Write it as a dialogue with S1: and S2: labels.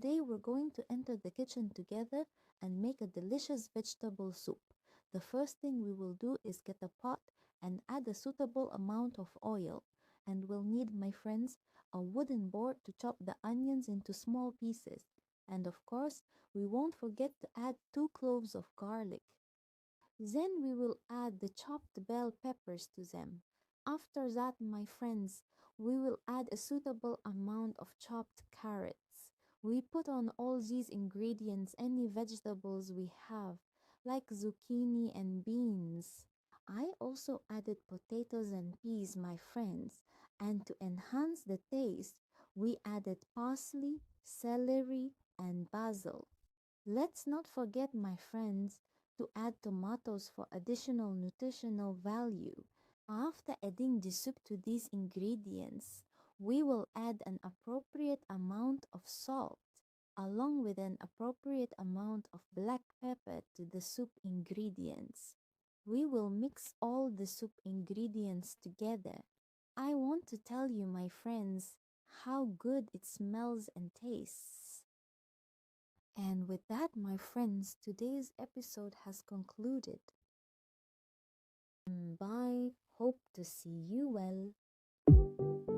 S1: Today we're going to enter the kitchen together and make a delicious vegetable soup. The first thing we will do is get a pot and add a suitable amount of oil. And we'll need, my friends, a wooden board to chop the onions into small pieces. And of course, we won't forget to add 2 cloves of garlic. Then we will add the chopped bell peppers to them. After that, my friends, we will add a suitable amount of chopped carrots. We put on all these ingredients any vegetables we have, like zucchini and beans. I also added potatoes and peas, my friends, and to enhance the taste, we added parsley, celery, and basil. Let's not forget, my friends, to add tomatoes for additional nutritional value. After adding the soup to these ingredients, we will add an appropriate amount of salt along with an appropriate amount of black pepper to the soup ingredients. We will mix all the soup ingredients together. I want to tell you, my friends, how good it smells and tastes. And with that, my friends, today's episode has concluded. Bye. Hope to see you well.